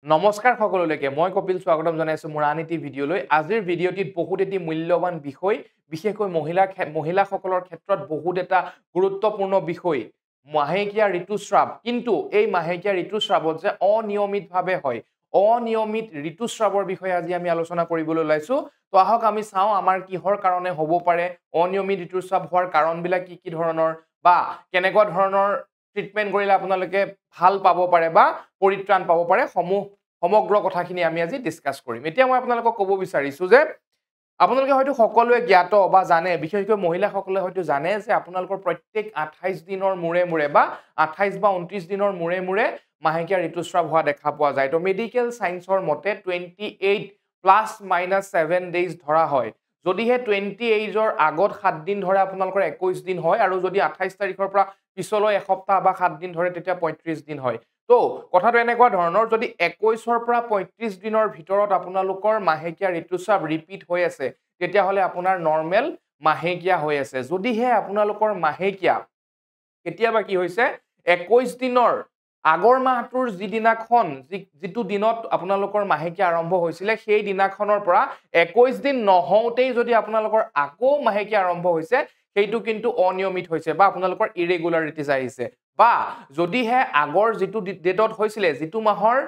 নমস্কাৰ সকলোলৈকে মই কপিল স্বাগতম জনাইছো মোৰ আন এটি ভিডিঅ'লৈ আজিৰ ভিডিঅ'টিত বহুত এটি মূল্যৱান বিষয় বিশেষকৈ মহিলাসকলৰ ক্ষেত্ৰত বহুত এটা গুৰুত্বপূৰ্ণ বিষয় মাহেকীয়া ঋতুস্ৰাৱ কিন্তু এই মাহেকীয়া ঋতুস্ৰাৱত যে অনিয়মিতভাৱে হয় অনিয়মিত ঋতুস্ৰাৱৰ বিষয়ে আজি আমি আলোচনা কৰিবলৈ ওলাইছো তো আহক আমি চাওঁ আমাৰ কিহৰ কাৰণে হ'ব পাৰে অনিয়মিত ঋতুস্ৰাৱ হোৱাৰ কাৰণবিলাক কি ধৰণৰ বা কেনেকুৱা ধৰণৰ ট্ৰিটমেন্ট কৰিলে আপোনালোকে ভাল পাব পাৰে বা পৰিত্ৰাণ পাব পাৰে সমগ্ৰ কথাখিনি আমি আজি ডিসকাস কৰিম এতিয়া মই আপোনালোকক ক'ব বিচাৰিছো যে আপোনালোকে হয়তো সকলোৱে জ্ঞাত বা জানে বিশেষকৈ মহিলাসকলে হয়তো জানে যে আপোনালোকৰ প্ৰত্যেক 28 দিনৰ মূৰে বা 28 বা 29 দিনৰ মূৰে মাহেকীয়া ঋতুস্ৰাৱ হোৱা দেখা পোৱা যায় তো মেডিকেল সায়েন্সৰ মতে 28 প্লাস মাইনাস 7 ডেজ ধৰা হয় যদিহে 28 ৰ আগত 7 দিন ধৰে আপোনালোকৰ 21 দিন হয় আৰু যদি 28 তাৰিখৰ পৰা পিছলৈ এসপ্তাহ বা 7 দিন ধৰে তেতিয়া 35 দিন হয় তো কথাটো এনেকুৱা ধৰণৰ যদি 21 ৰ পৰা 35 দিনৰ ভিতৰত আপোনালোকৰ মাহেকীয়া ঋতুস্ৰাৱ ৰিপিট হৈ আছে তেতিয়া হলে আপোনাৰ নৰমাল মাহেকীয়া হৈ আছে যদিহে আপোনালোকৰ মাহেকীয়া কেতিয়াবা কি হৈছে 21 দিনৰ আগৰ মাহটোৰ যিদিনাখন যিটো দিনত আপোনালোকৰ মাহেকীয়া আৰম্ভ হৈছিল সেই দিনাখনৰ পৰা 21 দিন নহওঁতেই যদি আপোনালোকৰ আকৌ মাহেকীয়া আৰম্ভ হৈছে সেইটো কিন্তু অনিয়মিত হৈছে বা আপোনালোকৰ ইৰেগুলাৰিটিজ আহিছে বা যদিহে আগৰ যিটো ডেটত হৈছিল যিটো মাহৰ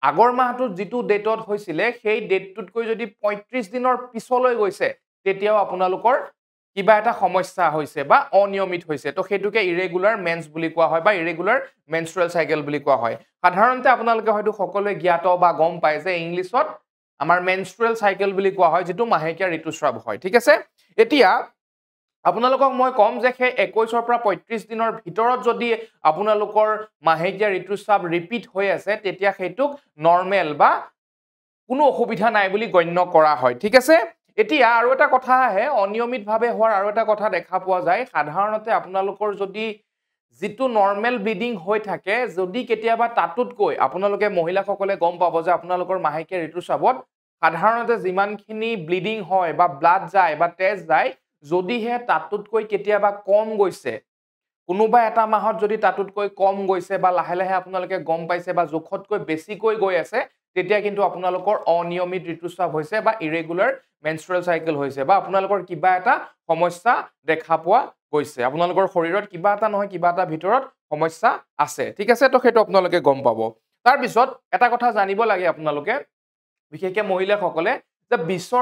আগৰ মাহটোত যিটো ডেটত হৈছিল সেই ডেটটোতকৈ যদি 35 দিনৰ পিছলৈ গৈছে তেতিয়াও আপোনালোকৰ কিবা এটা সমস্যা হৈছে বা অনিয়মিত হৈছে তো হেতুকে ইৰেগুলাৰ মেন্স বুলি কোৱা হয় বা ইৰেগুলাৰ মেনস্ট্ৰুৱেল সাইকেল বুলি কোৱা হয় সাধাৰণতে আপোনালোকে হয়তো সকলোৱে জ্ঞাত বা গম পায় যে ইংলিছত আমাৰ মেনস্ট্ৰুৱেল সাইকেল বুলি কোৱা হয় যেটো মাহেকীয়া ঋতুস্ৰাৱ হয় ঠিক আছে এতিয়া আপোনালোকক মই কম যে সেই 21 ৰ পৰা 35 দিনৰ ভিতৰত যদি আপোনালোকৰ মাহেকীয়া ঋতুস্ৰাৱ ৰিপিট হৈ আছে তেতিয়া হেতুক নৰমাল বা কোনো অসুবিধা নাই বুলি গণ্য কৰা হয় ঠিক আছে এতিয়া আৰু এটা কথা আহে অনিয়মিতভাৱে হোৱাৰ আৰু এটা কথা দেখা পোৱা যায় সাধাৰণতে আপোনালোকৰ যদি যেটো নরমাল ব্লিডিং হৈ থাকে যদি কেতিয়াবা তাতোতকৈ আপোনালোকে মহিলাসকলে গম পাব যে আপোনালোকৰ মাহেকীয়া ঋতুস্ৰাৱত সাধাৰণতে যিমানখিনি ব্লিডিং হয় বা ব্লাড যায় বা তেজ যায় যদিহে তাতোতকৈ কেতিয়াবা কম গৈছে কোনোবা এটা মাহত যদি তাতোতকৈ কম গৈছে বা লাহে লাহে আপোনালোকে গম পাইছে বা জোখতকৈ বেছিকৈ গৈ আছে তেতিয়া কিন্তু আপোনালোকৰ অনিয়মিত ঋতুস্ৰাৱ হৈছে বা ইৰেগুলাৰ মেনস্ট্ৰুৱেল সাইকেল হৈছে বা আপোনালোকৰ কিবা এটা সমস্যা দেখা পোৱা গৈছে আপোনালোকৰ শৰীৰত কিবা এটা নহয় কিবা এটা ভিতৰত সমস্যা আছে ঠিক আছে তো হেতু আপোনালোকে গম পাব তাৰ পিছত এটা কথা জানিব লাগে আপোনালোকে বিশেষকৈ মহিলাসকলে যে 20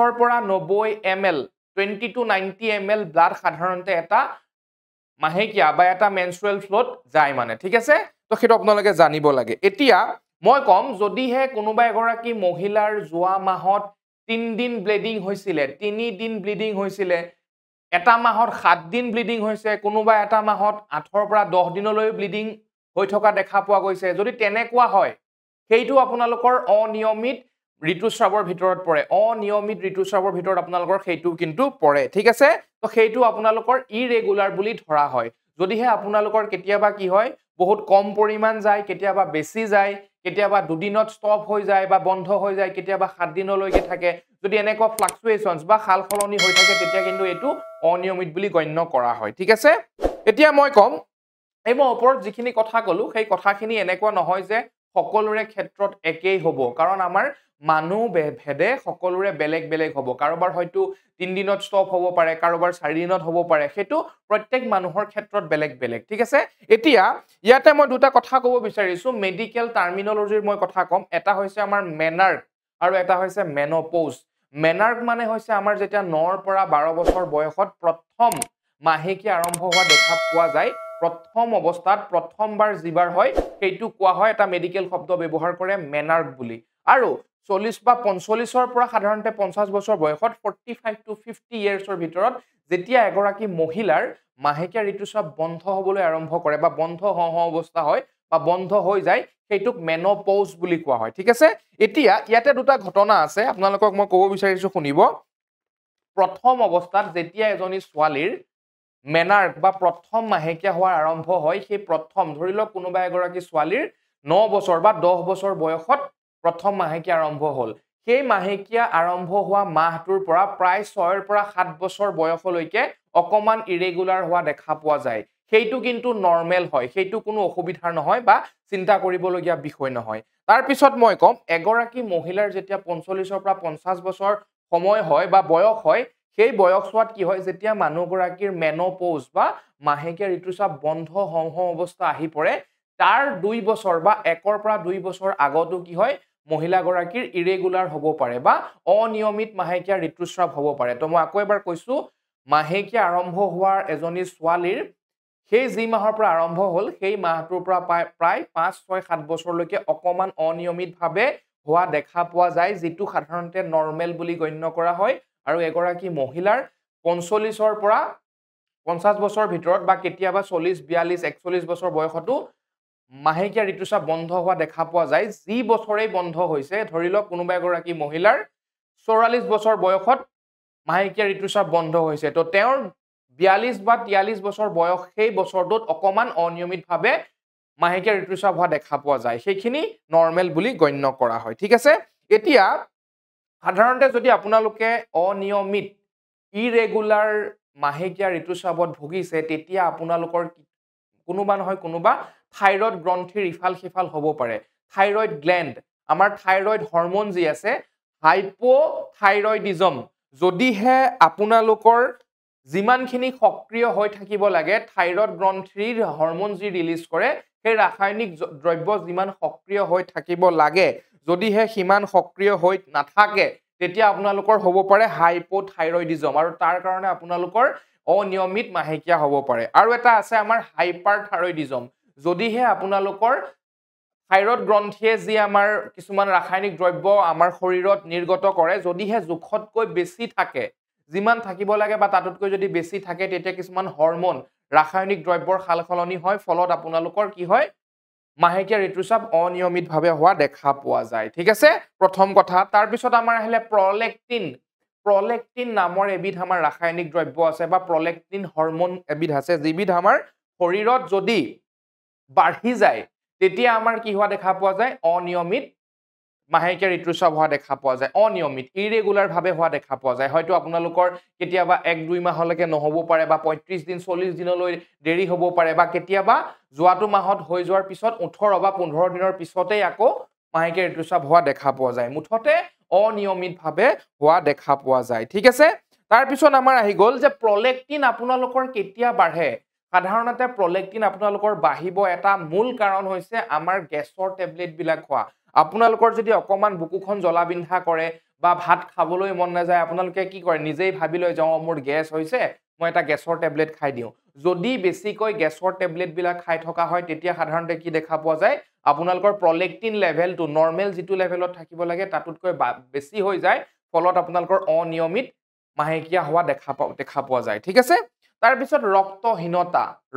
ৰ পৰা 90 ml 20 to 90 ml ব্লাড সাধাৰণতে এটা মাহেকীয়া বা এটা মেনস্ট্ৰুৱেল ফ্লোত যায় মানে ঠিক আছে তো হেতু আপোনালোকে জানিব লাগে এতিয়া মই কম যদিহে কোনোবা এগৰাকী মহিলাৰ যোৱা মাহত 3 দিন ব্লিডিং হৈছিল 3 দিন ব্লিডিং হৈছিল এটা মাহত 7 দিন ব্লিডিং হৈছে কোনোবা এটা মাহত 8 ৰ পৰা 10 দিনলৈ ব্লিডিং হৈ থকা দেখা পোৱা গৈছে যদি তেনেকুৱা হয় সেইটো আপোনালোকৰ অনিয়মিত ঋতুস্ৰাৱৰ ভিতৰত পৰে অনিয়মিত ঋতুস্ৰাৱৰ ভিতৰত আপোনালোকৰ সেইটো কিন্তু পৰে ঠিক আছে তো সেইটো আপোনালোকৰ ইৰেগুলাৰ বুলি ধৰা হয় যদিহে আপোনালোকৰ কেতিয়াবা কি হয় বহুত কম পৰিমাণ যায় কেতিয়াবা বেছি যায় কেতিয়াবা দুদিনত ষ্টপ হৈ যায় বা বন্ধ হৈ যায় কেতিয়াবা 7 দিনলৈকে থাকে যদি এনেকুৱা ফ্লাকচুৱেশনস বা খালখলনি হৈ থাকে তেতিয়া কিন্তু এটো অনিয়মিত বুলি গণ্য কৰা হয় ঠিক আছে এতিয়া মই কম এই মই ওপৰত যিখিনি কথা কলো সেই কথাখিনি এনেকুৱা নহয় যে সকলোৰে ক্ষেত্ৰত একেই হ'ব কাৰণ আমাৰ মানুহ ভেদে সকলোৰে বেলেগ হ'ব কাৰোবাৰ হয়তো 3 দিনত ষ্টপ হ'ব পাৰে কাৰোবাৰ 4 দিনত হ'ব পাৰে হেতু প্ৰত্যেক মানুহৰ ক্ষেত্ৰত বেলেগ ঠিক আছে এতিয়া ইয়াতে মই দুটা কথা ক'ব বিচাৰিছো মেডিকেল টাৰ্মিনলজিৰ মই কথা কম এটা হৈছে আমাৰ মেনাৰ্ক আৰু এটা হৈছে মেনোপজ মেনাৰ্ক মানে হৈছে আমাৰ যেতিয়া 9 পৰা 12 বছৰ বয়সত প্ৰথম মাহেকীয়া আৰম্ভ হোৱা দেখা পোৱা যায় প্ৰথম অৱস্থাত প্ৰথমবাৰ জিবাৰ হয় সেইটো কোৱা হয় এটা মেডিকেল শব্দ ব্যৱহাৰ কৰে মেনাৰ্ক বুলি আৰু 40 বা 45 ৰ পৰা সাধাৰণতে 50 বছৰ বয়সত 45 to 50 ইয়াৰ্ছৰ ভিতৰত যেতিয়া এগৰাকী মহিলাৰ মাহেকীয়া ঋতুস্ৰাৱ বন্ধ হ'বলৈ আৰম্ভ কৰে বা বন্ধ অৱস্থা হয় বা বন্ধ হৈ যায় সেইটোক মেনোপজ বুলি কোৱা হয় ঠিক আছে এতিয়া ইয়াতে দুটা ঘটনা আছে আপোনালোকক মই ক'ব বিচাৰিছো শুনিব প্ৰথম অৱস্থাত যেতিয়া এজনী ছোৱালীৰ মেনাৰ্ক বা প্ৰথম মাহেকীয়া হোৱাৰ আৰম্ভ হয় সেই প্ৰথম ধৰি লওক কোনোবা এগৰাকী ছোৱালীৰ 9 বছৰ বা 10 বছৰ বয়সত প্ৰথম মাহেকীয়া আৰম্ভ হ'ল সেই মাহেকীয়া আৰম্ভ হোৱা মাহটোৰ পৰা প্ৰায় 6 ৰ পৰা 7 বছৰ বয়সলৈকে অকমান ইৰেগুলাৰ হোৱা দেখা পোৱা যায় সেইটো কিন্তু নৰ্মেল হয় সেইটো কোনো অসুবিধাৰ নহয় বা চিন্তা কৰিবলগীয়া বিষয় নহয় তাৰ পিছত মই কম এগৰাকী মহিলাৰ যেতিয়া 45 পৰা 50 বছৰ সময় হয় বা বয়স হয় সেই বয়সত কি হয় যেতিয়া মানুহগৰাকীৰ মেনোপজ বা মাহেকীয়া ঋতুস্ৰাৱ বন্ধ হওঁ হওঁ অৱস্থা আহি পৰে তাৰ 2 বছৰ বা 1 পৰা 2 বছৰ আগতো কি হয় মহিলাগৰাকীৰ ইৰেগুলাৰ হ'ব পাৰে বা অনিয়মিত মাহেকীয়া ঋতুস্ৰাৱ হ'ব পাৰে তো মই আকৌ এবাৰ কৈছো মাহেকীয়া আৰম্ভ হোৱাৰ এজনী ছোৱালীৰ সেই যি মাহৰ পৰা আৰম্ভ হ'ল সেই মাহটোৰ পৰা প্ৰায় 5 6 7 বছৰলৈকে অকমান অনিয়মিতভাৱে হোৱা দেখা পোৱা যায় যিটো সাধাৰণতে নৰ্মেল বুলি গণ্য কৰা হয় আৰু এগৰাকী মহিলাৰ 45 ৰ পৰা 50 বছৰ ভিতৰত বা কেতিয়াবা 40 42 41 বছৰ বয়সতো মাহেকীয়া ঋতুস্ৰাৱ বন্ধ হোৱা দেখা পোৱা যায় যি বছৰেই বন্ধ হৈছে ধৰি লওক কোনোবা এগৰাকী মহিলাৰ 44 বছৰ বয়সত মাহেকীয়া ঋতুস্ৰাৱ বন্ধ হৈছে তো তেওঁৰ 42 বা 43 বছৰ বয়স সেই বছৰটোত অকমান অনিয়মিতভাৱে মাহেকীয়া ঋতুস্ৰাৱ হোৱা দেখা পোৱা যায় সেইখিনি নৰ্মেল বুলি গণ্য কৰা হয় ঠিক আছে এতিয়া সাধাৰণতে যদি আপোনালোকে অনিয়মিত ইৰেগুলাৰ মাহেকীয়া ঋতুস্ৰাৱত ভুগিছে তেতিয়া আপোনালোকৰ কোনোবা নহয় কোনোবা থাইৰয়ড গ্ৰন্থিৰ ইফাল সিফাল হ'ব পাৰে থাইৰয়ড গ্ল্যান্ড আমাৰ থাইৰয়ড হৰমন যি আছে হাইপোথাইৰয়ডিজম যদিহে আপোনালোকৰ যিমানখিনি সক্ৰিয় হৈ থাকিব লাগে থাইৰয়ড গ্ৰন্থিৰ হৰমন যি ৰিলিজ কৰে সেই ৰাসায়নিক দ্ৰব্য যিমান সক্ৰিয় হৈ থাকিব লাগে যদিহে সিমান সক্ৰিয় হৈ নাথাকে তেতিয়া আপোনালোকৰ হ'ব পাৰে হাইপোথাইৰয়ডিজম আৰু তাৰ কাৰণে আপোনালোকৰ অনিয়মিত মাহেকীয়া হ'ব পাৰে আৰু এটা আছে আমাৰ হাইপাৰথাইৰয়ডিজম যদিহে আপোনালোকৰ থাইৰয়ড গ্ৰন্থিয়ে যি আমাৰ কিছুমান ৰাসায়নিক দ্ৰব্য আমাৰ শৰীৰত নিৰ্গত কৰে যদিহে জোখতকৈ বেছি থাকে যিমান থাকিব লাগে বা তাতকৈ যদি বেছি থাকে তেতিয়া কিছুমান হৰমন ৰাসায়নিক দ্ৰব্যৰ সালসলনি হয় ফলত আপোনালোকৰ কি হয় মাহেকীয়া ঋতুস্ৰাৱ অনিয়মিতভাৱে হোৱা দেখা পোৱা যায় ঠিক আছে প্ৰথম কথা তাৰ পিছত আমাৰ আহিলে প্ৰলেক্টিন নামৰ এবিধ আমাৰ ৰাসায়নিক দ্ৰব্য আছে বা প্ৰলেক্টিন হৰমন এবিধ আছে যিবিধ আমাৰ শৰীৰত যদি বাঢ়ি যায় তেতিয়া আমাৰ কি হোৱা দেখা পোৱা যায় অনিয়মিত মাহেকীয়া ঋতুস্ৰাৱ হোৱা দেখা পোৱা যায় অনিয়মিত ইৰেগুলাৰ ভাৱে হোৱা দেখা পোৱা যায় হয়তো আপোনালোকৰ কেতিয়াবা 1-2 মাহলৈকে নহব পাৰে বা 35 দিন 40 দিনলৈ দেৰি হ'ব পাৰে বা কেতিয়াবা যোৱাটো মাহত হৈ যোৱাৰ পিছত 18 বা 15 দিনৰ পিছতেই আকৌ মাহেকীয়া ঋতুস্ৰাৱ হোৱা দেখা পোৱা যায় মুঠতে অনিয়মিতভাৱে হোৱা দেখা পোৱা যায় ঠিক আছে তাৰ পিছত আমাৰ আহি গ'ল যে প্ৰলেক্টিন আপোনালোকৰ কেতিয়া বাঢ়ে সাধাৰণতে প্ৰলেক্টিন আপোনালোকৰ বাঢ়িব এটা মূল কাৰণ হৈছে আমাৰ গেছৰ টেবলেট বিলাক খোৱা আপোনালোকৰ যদি অকমান বুকুখন জ্বলা বিন্ধা কৰে বা ভাত খাবলৈ মন নাযায় আপোনালোকে কি কৰে নিজেই ভাবি লৈ যাও মোৰ গেছ হৈছে মই এটা গেছৰ টেবলেট খাই দিও যদি বেছিকৈ গেছৰ টেবলেট বিলাক খাই থকা হয় তেতিয়া সাধাৰণতে কি দেখা পোৱা যায় আপোনালোকৰ প্ৰলেক্টিন লেভেলটো নৰ্মেল যিটো লেভেলত থাকিব লাগে তাতকৈ বেছি হৈ যায় ফলত আপোনালোকৰ অনিয়মিত মাহেকীয়া হোৱা দেখা পোৱা যায় ঠিক আছে তাৰ পিছত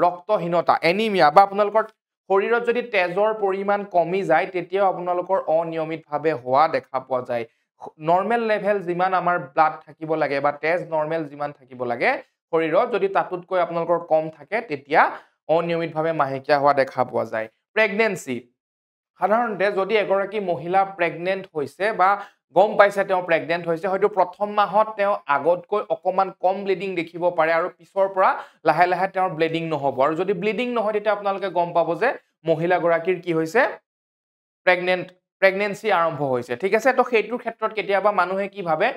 ৰক্তহীনতা এনিমিয়া বা আপোনালোকৰ শৰীৰত যদি তেজৰ পৰিমাণ কমি যায় তেতিয়াও আপোনালোকৰ অনিয়মিতভাৱে হোৱা দেখা পোৱা যায় নৰ্মেল লেভেল যিমান আমাৰ ব্লাড থাকিব লাগে বা তেজ নৰ্মেল যিমান থাকিব লাগে শৰীৰত যদি তাতকৈ আপোনালোকৰ কম থাকে তেতিয়া অনিয়মিতভাৱে মাহেকীয়া হোৱা দেখা পোৱা যায় প্ৰেগনেন্সি সাধাৰণতে যদি এগৰাকী মহিলা প্ৰেগনেন্ট হৈছে বা গম পাইছে তেওঁ প্ৰেগনেন্ট হৈছে হয়তো প্ৰথম মাহত তেওঁ আগতকৈ অকমান কম ব্লিডিং দেখিব পাৰে আৰু পিছৰ পৰা লাহে লাহে তেওঁৰ ব্লিডিং নহব আৰু যদি ব্লিডিং নহয় তেতিয়া আপোনালোকে গম পাব যে মহিলাগৰাকীৰ কি হৈছে প্ৰেগনেন্সি আৰম্ভ হৈছে ঠিক আছে তো সেইটোৰ ক্ষেত্ৰত কেতিয়াবা মানুহে কি ভাবে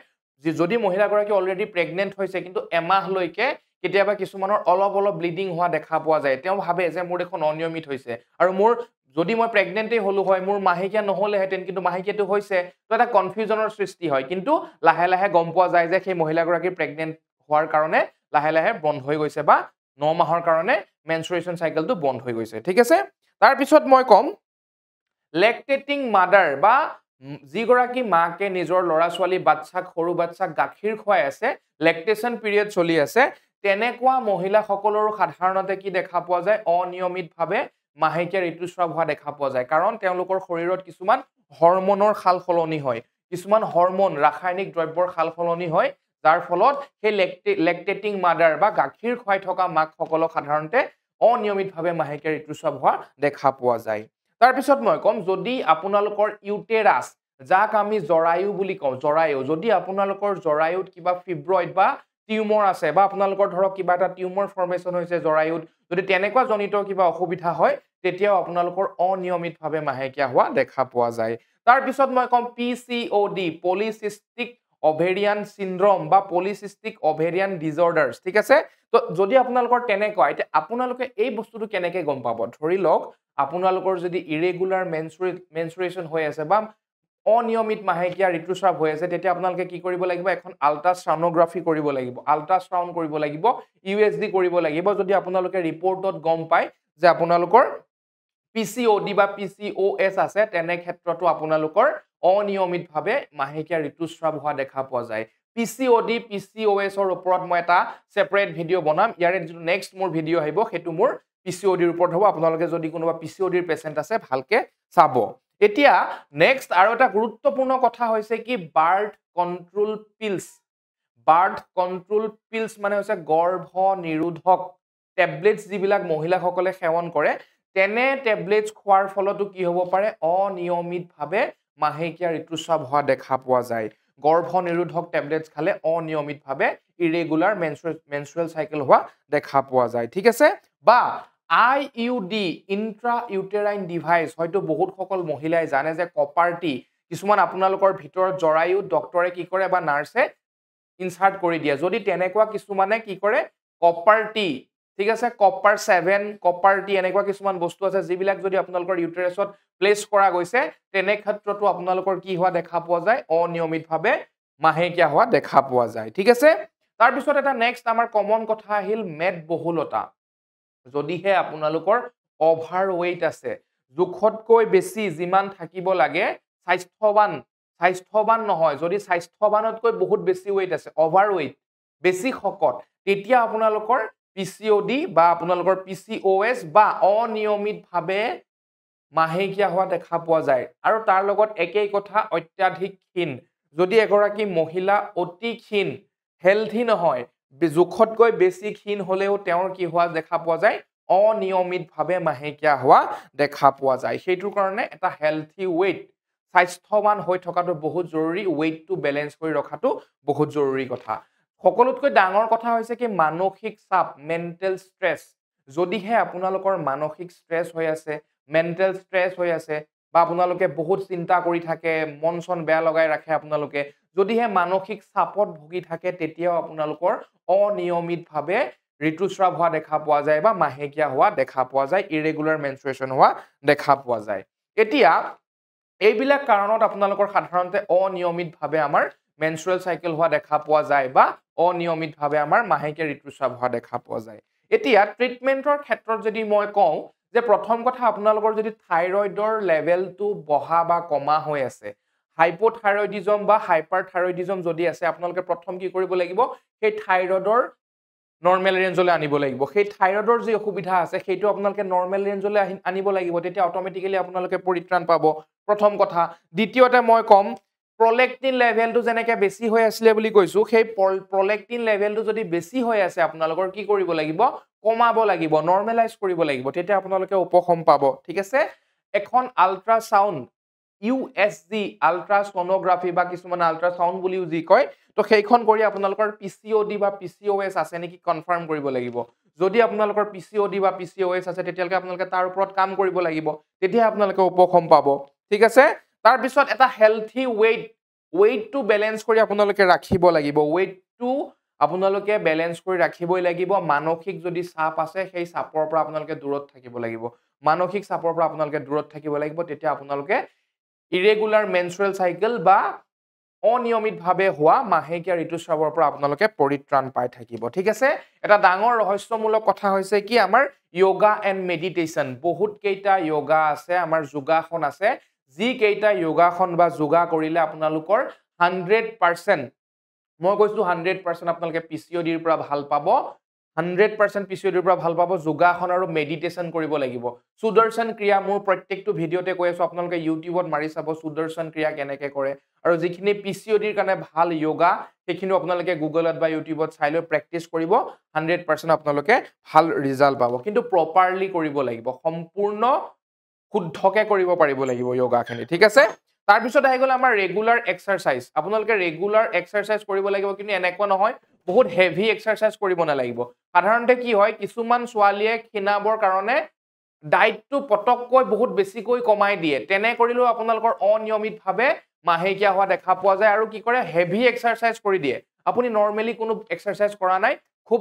যে যদি মহিলাগৰাকী অলৰেডি প্ৰেগনেন্ট হৈছে কিন্তু এমাহলৈকে কেতিয়াবা কিছুমানৰ অলপ ব্লিডিং হোৱা দেখা পোৱা যায় তেওঁ ভাবে যে মোৰ দেখোন অনিয়মিত হৈছে আৰু মোৰ যদি মই প্ৰেগনেন্টই হলো হয় মোৰ মাহেকীয়া নহলেহেঁতেন কিন্তু মাহেকীয়াটো হৈছে তো এটা কনফিউজনৰ সৃষ্টি হয় কিন্তু লাহে লাহে গম পোৱা যায় যে সেই মহিলাগৰাকী প্ৰেগনেন্ট হোৱাৰ কাৰণে লাহে লাহে বন্ধ হৈ গৈছে বা 9 মাহৰ কাৰণে মেনষ্ট্ৰুৱেশ্যন সাইকেলটো বন্ধ হৈ গৈছে ঠিক আছে তাৰ পিছত মই কম লেকটেটিং মাদাৰ বা যিগৰাকী মাকে নিজৰ ল'ৰা ছোৱালী বাচ্চাক সৰু বাচ্চাক গাখীৰ খুৱাই আছে লেকটেশ্যন পিৰিয়ড চলি আছে তেনেকুৱা মহিলাসকলৰো সাধাৰণতে কি দেখা পোৱা যায় অনিয়মিতভাৱে মাহেকীয়া ঋতুস্ৰাৱ হোৱা দেখা পোৱা যায় কাৰণ তেওঁলোকৰ শৰীৰত কিছুমান হৰমনৰ সালসলনি হয় কিছুমান হৰমন ৰাসায়নিক দ্ৰব্যৰ সালসলনি হয় যাৰ ফলত সেই লেকটেটিং মাদাৰ বা গাখীৰ খুৱাই থকা মাকসকলক সাধাৰণতে অনিয়মিতভাৱে মাহেকীয়া ঋতুস্ৰাৱ হোৱা দেখা পোৱা যায় তাৰ পিছত মই কম যদি আপোনালোকৰ ইউটেৰাছ যাক আমি জৰায়ু বুলি কওঁ জৰায়ু যদি আপোনালোকৰ জৰায়ুত কিবা ফিব্ৰইড বা টিউমৰ আছে বা আপোনালোকৰ ধৰক কিবা এটা টিউমৰ ফৰ্মেশ্যন হৈছে জৰায়ুত যদি তেনেকুৱা জনিত কিবা অসুবিধা হয় তেতিয়াও আপোনালোকৰ অনিয়মিতভাৱে মাহেকীয়া হোৱা দেখা পোৱা যায় তাৰ পিছত মই কম PCOD পলিসিস্টিক ওভেৰিয়ান সিনড্ৰোম বা পলিসিস্টিক ওভেৰিয়ান ডিসঅৰ্ডাৰছ ঠিক আছে তো যদি আপোনালোকৰ তেনেকুৱা এতিয়া আপোনালোকে এই বস্তুটো কেনেকৈ গম পাব ধৰি লওক আপোনালোকৰ যদি ইৰেগুলাৰ মেনস্ট্ৰুৱেশ্যন হৈ আছে বা অনিয়মিত মাহেকীয়া ঋতুস্ৰাৱ হৈ আছে তেতিয়া আপোনালোকে কি কৰিব লাগিব এখন আল্ট্ৰাছাউনোগ্ৰাফি কৰিব লাগিব আল্ট্ৰাছাউণ্ড কৰিব লাগিব USG কৰিব লাগিব যদি আপোনালোকে ৰিপৰ্টত গম পায় যে আপোনালোকৰ PCOD বা PCOS আছে তেনে ক্ষেত্ৰতো আপোনালোকৰ অনিয়মিতভাৱে মাহেকীয়া ঋতুস্ৰাৱ হোৱা দেখা পোৱা যায় PCOD PCOS ৰ ওপৰত মই এটা সেপাৰেট ভিডিও বনাম ইয়াৰে যেটো নেক্সট মোৰ ভিডিও আহিব হেতু মোৰ PCOD ৰ ওপৰত হ'ব আপোনালোকে যদি কোনোবা PCOD ৰ পেশেন্ট আছে ভালকে চাব এতিয়া নেক্সট আৰু এটা গুৰুত্বপূৰ্ণ কথা হৈছে কি বাৰ্থ কন্ট্ৰোল পিলস মানে হৈছে গৰ্ভ নিৰোধক টেবলেটস যিবিলাক মহিলাসকলে সেৱন কৰে তেনে টেবলেটস খোৱাৰ ফলতো কি হ'ব পাৰে অনিয়মিতভাৱে মাহেকীয়া ঋতুস্ৰাৱ হোৱা দেখা পোৱা যায় গৰ্ভ নিৰোধক টেবলেটস খালে অনিয়মিতভাৱে ইৰেগুলাৰ মেনস্ট্ৰুৱেল সাইকেল হোৱা দেখা পোৱা যায় ঠিক আছে বা IUD ইন্ট্ৰা ইউটেৰাইন ডিভাইস হয়তো বহুত সকল মহিলাই জানে যে কপাৰটি কিছুমান আপোনালোকৰ ভিতৰত জৰায়ু ডক্টৰে কি কৰে বা নাৰ্ছে ইনসাৰ্ট কৰি দিয়ে যদি তেনেকুৱা কিছুমানে কি কৰে কপাৰটি ঠিক আছে কপাৰ 7 কপাৰটি এনেকুৱা কিছুমান বস্তু আছে যিবিলাক যদি আপোনালোকৰ ইউটেৰাছত প্লেস কৰা গৈছে তেনে ক্ষেত্ৰতো আপোনালোকৰ কি হোৱা দেখা পোৱা যায় অনিয়মিতভাৱে মাহেকীয়া হোৱা দেখা পোৱা যায় ঠিক আছে তাৰ পিছত এটা নেক্সট আমাৰ কমন কথা আহিল মেদবহুলতা যদিহে আপোনালোকৰ ওভাৰৱেইট আছে জুখতকৈ বেছি যিমান থাকিব লাগে স্বাস্থ্যৱান নহয় যদি স্বাস্থ্যৱানতকৈ বহুত বেছি ওয়েট আছে ওভাৰৱেইট বেছি শকত তেতিয়া আপোনালোকৰ PCOD বা আপোনালোকৰ PCOS বা অনিয়মিতভাৱে মাহেকীয়া হোৱা দেখা পোৱা যায় আৰু তাৰ লগত একেই কথা অত্যাধিক ক্ষীণ যদি এগৰাকী মহিলা অতি ক্ষীণ হেলথি নহয় জুখতকৈ বেছি ক্ষীণ হলেও তেওঁৰ কি হোৱা দেখা পোৱা যায় অনিয়মিতভাৱে মাহেকীয়া হোৱা দেখা পোৱা যায় সেইটোৰ কাৰণে এটা হেলথি ওয়েট স্বাস্থ্যৱান হৈ থকাটো বহুত জৰুৰী ওয়েটটো বেলেন্স কৰি ৰখাটো বহুত জৰুৰী কথা সকলোতকৈ ডাঙৰ কথা হৈছে কি মানসিক চাপ মেন্টেল স্ট্ৰেছ যদিহে আপোনালোকৰ মানসিক স্ট্ৰেছ হৈ আছে মেন্টেল স্ট্ৰেছ হৈ আছে বা আপোনালোকে বহুত চিন্তা কৰি থাকে মন চন বেয়া লগাই ৰাখে আপোনালোকে যদিহে মানসিক চাপত ভুগি থাকে তেতিয়াও আপোনালোকৰ অনিয়মিতভাৱে ঋতুস্ৰাৱ হোৱা দেখা পোৱা যায় বা মাহেকীয়া হোৱা দেখা পোৱা যায় ইৰেগুলাৰ মেনস্ট্ৰুৱেশ্যন হোৱা দেখা পোৱা যায় এতিয়া এইবিলাক কাৰণত আপোনালোকৰ সাধাৰণতে অনিয়মিতভাৱে আমাৰ মেনস্ট্ৰুৱেল সাইকেল হোৱা দেখা পোৱা যায় বা অনিয়মিতভাৱে আমাৰ মাহেকীয়া ঋতুস্ৰাৱ হোৱা দেখা পোৱা যায় এতিয়া ট্ৰিটমেন্টৰ ক্ষেত্ৰত যদি মই কওঁ যে প্ৰথম কথা আপোনালোকৰ যদি থাইৰয়ডৰ লেভেলটো বহা বা কমা হৈ আছে হাইপোথাইৰয়ডিজম বা হাইপাৰথাইৰয়ডিজম যদি আছে আপোনালোকে প্ৰথম কি কৰিব লাগিব সেই থাইৰয়ডৰ নৰ্মেল ৰেঞ্জলৈ আনিব লাগিব সেই থাইৰয়ডৰ যি অসুবিধা আছে সেইটো আপোনালোকে নৰ্মেল ৰেঞ্জলৈ আনিব লাগিব তেতিয়া অটোমেটিক্যালি আপোনালোকে পৰিত্ৰাণ পাব প্ৰথম কথা দ্বিতীয়তে মই কম প্ৰলেক্টিন লেভেলটো যেনেকৈ বেছি হৈ আছিল বুলি কৈছো সেই প্ৰলেক্টিন লেভেলটো যদি বেছি হৈ আছে আপোনালোকৰ কি কৰিব লাগিব কমাব লাগিব নৰ্মেলাইজ কৰিব লাগিব তেতিয়া আপোনালোকে উপশম পাব ঠিক আছে এখন আল্ট্ৰাছাউণ্ড USG আল্ট্ৰাছনোগ্ৰাফি বা কিছুমান আল্ট্ৰাছাউণ্ড বুলিও যি কয় তো সেইখন কৰি আপোনালোকৰ PCOD বা PCOS আছে নেকি কনফাৰ্ম কৰিব লাগিব যদি আপোনালোকৰ PCOD বা PCOS আছে তেতিয়ালৈকে আপোনালোকে তাৰ ওপৰত কাম কৰিব লাগিব তেতিয়া আপোনালোকে উপশম পাব ঠিক আছে তাৰ পিছত এটা হেলথি ওয়েটটো বেলেন্স কৰি আপোনালোকে ৰাখিব লাগিব ওয়েটটো আপোনালোকে বেলেন্স কৰি ৰাখিবই লাগিব মানসিক যদি চাপ আছে সেই চাপৰ পৰা আপোনালোকে দূৰত থাকিব লাগিব মানসিক চাপৰ পৰা আপোনালোকে দূৰত থাকিব লাগিব তেতিয়া আপোনালোকে ইৰেগুলাৰ মেনস্ট্ৰুৱেল সাইকেল বা অনিয়মিতভাৱে হোৱা মাহেকীয়া ঋতুস্ৰাৱৰ পৰা আপোনালোকে পৰিত্ৰাণ পাই থাকিব ঠিক আছে এটা ডাঙৰ ৰহস্যমূলক কথা হৈছে কি আমাৰ যোগা এণ্ড মেডিটেশ্যন বহুত কেইটা যোগা আছে আমাৰ যোগাসন আছে যি কেইটা যোগাসন বা যোগা কৰিলে আপোনালোকৰ 100% মই কৈছো 100% আপোনালোকে PCOD ৰ পৰা ভাল পাব 100% PCOD ৰ পৰা ভাল পাব যোগাসন আৰু মেডিটেশ্যন কৰিব লাগিব সুদৰ্শন ক্ৰিয়া মোৰ প্ৰত্যেকটো ভিডিওতে কৈ আছো আপোনালোকে ইউটিউবত মাৰি চাব সুদৰ্শন ক্ৰিয়া কেনেকৈ কৰে আৰু যিখিনি PCOD ৰ কাৰণে ভাল যোগা সেইখিনি আপোনালোকে গুগলত বা ইউটিউবত চাই লৈ প্ৰেক্টিছ কৰিব 100% আপোনালোকে ভাল ৰিজাল্ট পাব কিন্তু প্ৰপাৰলি কৰিব লাগিব সম্পূৰ্ণ শুদ্ধকে কৰিব পাৰিব লাগিব যোগাখিনি ঠিক আছে তাৰ পিছত আহি গ'ল আমাৰ ৰেগুলাৰ এক্সাৰসাইজ আপোনালোকে ৰেগুলাৰ এক্সাৰসাইজ কৰিব লাগিব কিন্তু এনেকুৱা নহয় বহুত হেভি এক্সাৰসাইজ কৰিব নালাগিব সাধাৰণতে কি হয় কিছুমান ছোৱালীয়ে ক্ষীণাবৰ কাৰণে ডায়েটটো পটককৈ বহুত বেছিকৈ কমাই দিয়ে তেনে কৰিলেও আপোনালোকৰ অনিয়মিতভাৱে মাহেকীয়া হোৱা দেখা পোৱা যায় আৰু কি কৰে হেভি এক্সাৰসাইজ কৰি দিয়ে আপুনি নৰমালি কোনো এক্সাৰসাইজ কৰা নাই খুব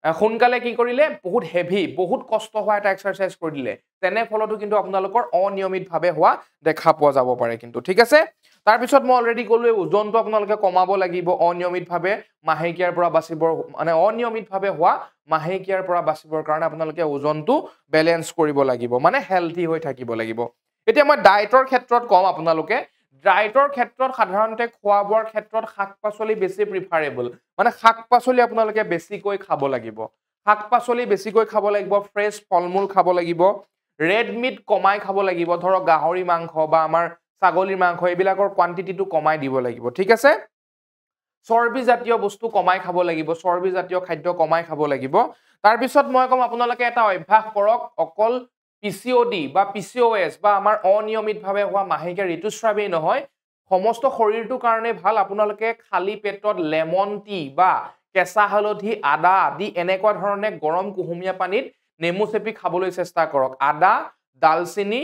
সোনকালে কি কৰিলে বহুত হেভি বহুত কষ্ট হোৱা এটা এক্সাৰসাইজ কৰি দিলে তেনে ফলতো কিন্তু আপোনালোকৰ অনিয়মিতভাৱে হোৱা দেখা পোৱা যাব পাৰে কিন্তু ঠিক আছে তাৰ পিছত মই অলৰেডি ক'লো ওজনটো আপোনালোকে কমাব লাগিব অনিয়মিতভাৱে মাহেকীয়াৰ পৰা বাচিবৰ মানে অনিয়মিতভাৱে হোৱা মাহেকীয়াৰ পৰা বাচিবৰ কাৰণে আপোনালোকে ওজনটো বেলেন্স কৰিব লাগিব মানে হেলথি হৈ থাকিব লাগিব এতিয়া মই ডায়েটৰ ক্ষেত্ৰত কম আপোনালোকে ডায়েটৰ ক্ষেত্ৰত সাধাৰণতে খোৱা বোৱাৰ ক্ষেত্ৰত শাক-পাচলি বেছি প্ৰিফাৰেবল মানে শাক-পাচলি আপোনালোকে বেছিকৈ খাব লাগিব শাক-পাচলি বেছিকৈ খাব লাগিব ফ্ৰেছ ফলমূল খাব লাগিব ৰেড মিট কমাই খাব লাগিব ধৰক গাহৰি মাংস বা আমাৰ ছাগলীৰ মাংস এইবিলাকৰ কোৱান্টিটিটো কমাই দিব লাগিব ঠিক আছে চৰ্বি জাতীয় বস্তু কমাই খাব লাগিব চৰ্বি জাতীয় খাদ্য কমাই খাব লাগিব তাৰ পিছত মই কম আপোনালোকে এটা অভ্যাস কৰক অকল পিচিঅডি বা পিচিঅএছ বা আমাৰ অনিয়মিতভাৱে হোৱা মাহেকীয়া ঋতুস্ৰাৱেই নহয় সমস্ত শৰীৰটোৰ কাৰণে ভাল আপোনালোকে খালি পেটত লেমন টি বা কেঁচা হালধি আদা আদি এনেকুৱা ধৰণে গৰম কুহুমীয়া পানীত নেমু চেপি খাবলৈ চেষ্টা কৰক আদা দালচিনি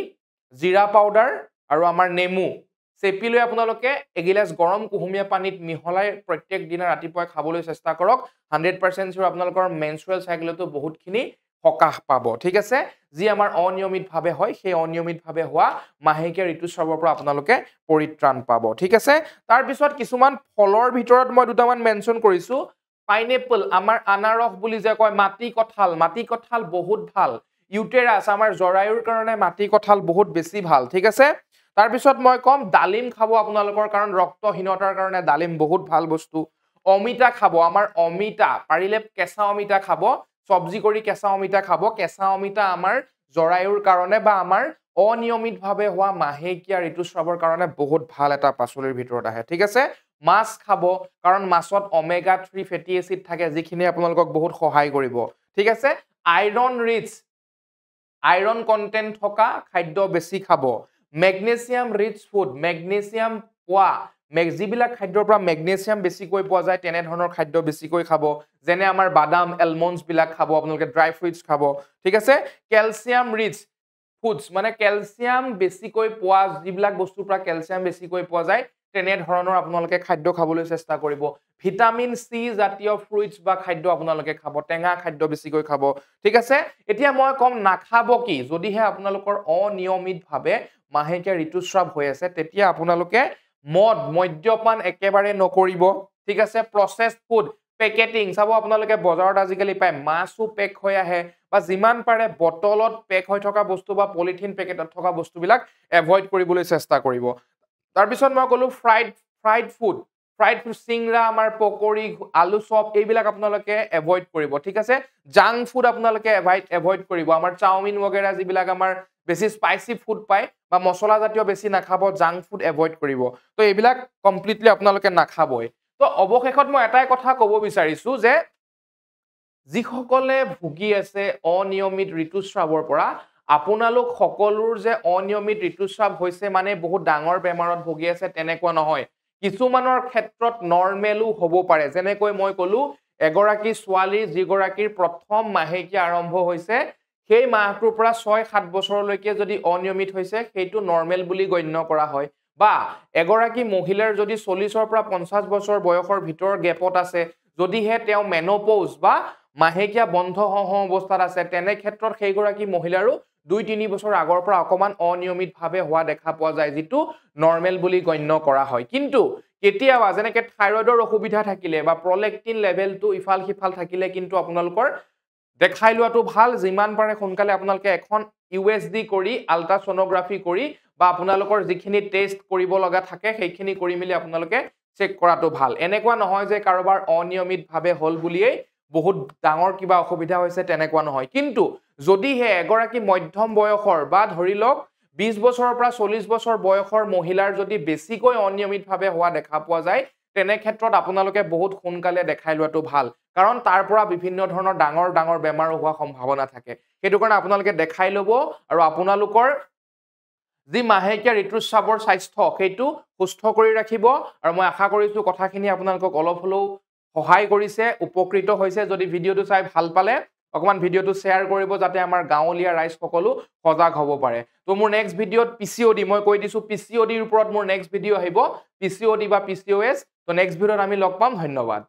জিৰা পাউডাৰ আৰু আমাৰ নেমু চেপি লৈ আপোনালোকে এগিলাস গৰম কুহুমীয়া পানীত মিহলাই প্ৰত্যেক দিনা ৰাতিপুৱা খাবলৈ চেষ্টা কৰক 100% সিউৰ আপোনালোকৰ মেনষ্ট্ৰুৱেল সাইকেলতো বহুতখিনি সকাহ পাব ঠিক আছে যি আমাৰ অনিয়মিতভাৱে হয় সেই অনিয়মিতভাৱে হোৱা মাহেকীয়া ঋতুস্ৰাৱৰ পৰা আপোনালোকে পৰিত্ৰাণ পাব ঠিক আছে তাৰ পিছত কিছুমান ফলৰ ভিতৰত মই দুটামান মেনচন কৰিছো পাইনএপল আমাৰ আনাৰস বুলি যে কয় মাটি কঁঠাল বহুত ভাল ইউটেৰাছ আমাৰ জৰায়ুৰ কাৰণে মাটি কঁঠাল বহুত বেছি ভাল ঠিক আছে তাৰ পিছত মই কম ডালিম খাব আপোনালোকৰ কাৰণ ৰক্তহীনতাৰ কাৰণে ডালিম বহুত ভাল বস্তু অমিতা খাব আমাৰ অমিতা পাৰিলে কেঁচা অমিতা খাব সবজি কৰি কেঁচা অমিতা খাব কেঁচা অমিতা আমাৰ জৰায়ুৰ কাৰণে বা আমাৰ অনিয়মিতভাৱে হোৱা মাহেকীয়া ঋতুস্ৰাৱৰ কাৰণে বহুত ভাল এটা পাচলিৰ ভিতৰত আহে ঠিক আছে মাছ খাব কাৰণ মাছত ওমেগা 3 ফেটি এসিড থাকে যিখিনি আপোনালোকক বহুত সহায় কৰিব ঠিক আছে আইৰন কন্টেন্ট থকা খাদ্য বেছি খাব মেগনেছিয়াম ৰিচ ফুড মেগনেছিয়াম পোৱা যিবিলাক খাদ্যৰ পৰা মেগনেছিয়াম বেছিকৈ পোৱা যায় তেনে ধৰণৰ খাদ্য বেছিকৈ খাব যেনে আমাৰ বাদাম এলমণ্ডছ বিলাক খাব আপোনালোকে ড্ৰাই ফ্ৰুটছ খাব ঠিক আছে কেলছিয়াম ৰিচ ফুডছ মানে কেলছিয়াম বেছিকৈ পোৱা যিবিলাক বস্তুৰ পৰা কেলছিয়াম বেছিকৈ পোৱা যায় তেনে ধৰণৰ আপোনালোকে খাদ্য খাবলৈ চেষ্টা কৰিব ভিটামিন সি জাতীয় ফ্ৰুটছ বা খাদ্য আপোনালোকে খাব টেঙা খাদ্য বেছিকৈ খাব ঠিক আছে এতিয়া মই কম নাখাব কি যদিহে আপোনালোকৰ অনিয়মিতভাৱে মাহেকীয়া ঋতুস্ৰাৱ হৈ আছে তেতিয়া আপোনালোকে মদ্যপান একেবাৰে নকৰিব ঠিক আছে প্ৰসেসড ফুড পেকেটিং চাব আপোনালোকে বজাৰত আজিকালি পায় মাছও পেক হৈ আহে বা যিমান পাৰে বটলত পেক হৈ থকা বস্তু বা পলিথিন পেকেটত থকা বস্তুবিলাক এভয়েড কৰিবলৈ চেষ্টা কৰিব তাৰ পিছত মই কলো ফ্ৰাইড ফুড চিংৰা আমাৰ পকৰি আলু চপ এইবিলাক আপোনালোকে এভয়েড কৰিব ঠিক আছে জাংক ফুড আপোনালোকে এভয়েড কৰিব আমাৰ চাওমিন वगैरह যিবিলাক আমাৰ বেছি স্পাইসি ফুড পায় বা মছলা জাতীয় বেছি নাখাব জাংক ফুড এভয়েড কৰিব তো এইবিলাক কমপ্লিটলি আপোনালোকে নাখাবই তো অৱশেষত মই এটাই কথা ক'ব বিচাৰিছো যে যিসকলে ভুগি আছে অনিয়মিত ঋতুস্ৰাৱৰ পৰা আপোনালোক সকলোৰ যে অনিয়মিত ঋতুস্ৰাৱ হৈছে মানে বহুত ডাঙৰ বেমাৰত ভুগি আছে তেনেকুৱা নহয় কিছুমানৰ ক্ষেত্ৰত নৰমেলো হ'ব পাৰে যেনেকৈ মই ক'লো এগৰাকী ছোৱালী যিগৰাকীৰ প্ৰথম মাহেকীয়া আৰম্ভ হৈছে সেই মাহটোৰ পৰা 6-7 বছৰলৈকে যদি অনিয়মিত হৈছে সেইটো নৰমেল বুলি গণ্য কৰা হয় বা এগৰাকী মহিলাৰ যদি 40 ৰ পৰা 50 বছৰ বয়সৰ ভিতৰ গেপত আছে যদিহে তেওঁ মেনোপজ বা মাহেকীয়া বন্ধ অৱস্থাত আছে তেনে ক্ষেত্ৰত সেইগৰাকী মহিলাৰো 2-3 বছৰ আগৰ পৰা অকমান অনিয়মিতভাৱে হোৱা দেখা পোৱা যায় যেটো নৰমেল বুলি গণ্য কৰা হয় কিন্তু কেতিয়াবা যেনেকৈ থাইৰয়ডৰ অসুবিধা থাকিলে বা প্ৰলেক্টিন লেভেলটো ইফাল সিফাল থাকিলে কিন্তু আপোনালোকৰ দেখাই লোৱাটো ভাল যিমান পাৰে সোনকালে আপোনালোকে এখন ইউএসডি কৰি আল্ট্ৰাসোনোগ্ৰাফি কৰি বা আপোনালোকৰ যিখিনি টেষ্ট কৰিব লগা থাকে সেইখিনি কৰি মিলি আপোনালোকে চেক কৰাটো ভাল এনেকুৱা নহয় যে কাৰোবাৰ অনিয়মিতভাৱে হল বুলিয়ে বহুত ডাঙৰ কিবা অসুবিধা হৈছে তেনেকুৱা নহয় কিন্তু যদিহে এগৰাকী মধ্যম বয়সৰ বা ধৰি লওক 20 বছৰৰ পৰা 40 বছৰ বয়সৰ মহিলাৰ যদি বেছিকৈ অনিয়মিতভাৱে হোৱা দেখা পোৱা যায় তেনে ক্ষেত্ৰত আপোনালোকে বহুত সোনকালে দেখাই লোৱাটো ভাল কাৰণ তাৰ পৰা বিভিন্ন ধৰণৰ ডাঙৰ বেমাৰ হোৱা সম্ভাৱনা থাকে সেইটো কাৰণে আপোনালোকে দেখাই লব আৰু আপোনালোকৰ যি মাহেকীয়া ঋতুস্ৰাৱৰ স্বাস্থ্য সেইটো সুস্থ কৰি ৰাখিব আৰু মই আশা কৰিছো কথাখিনি আপোনালোকক অলপ হলেও সহায় কৰিছে উপকৃত হৈছে যদি ভিডিঅটো চাই ভাল পালে অকমান ভিডিঅটো শ্বেয়াৰ কৰিব যাতে আমাৰ গাঁৱলীয়া ৰাইজ সকলো সজাগ হ'ব পাৰে তো মোৰ নেক্সট ভিডিঅত পিচিঅডি মই কৈ দিছো পিচিঅডিৰ ওপৰত মোৰ নেক্সট ভিডিঅ আহিব পিচিঅডি বা পিচিঅএছ তো নেক্সট ভিডিঅত আমি লগ পাম ধন্যবাদ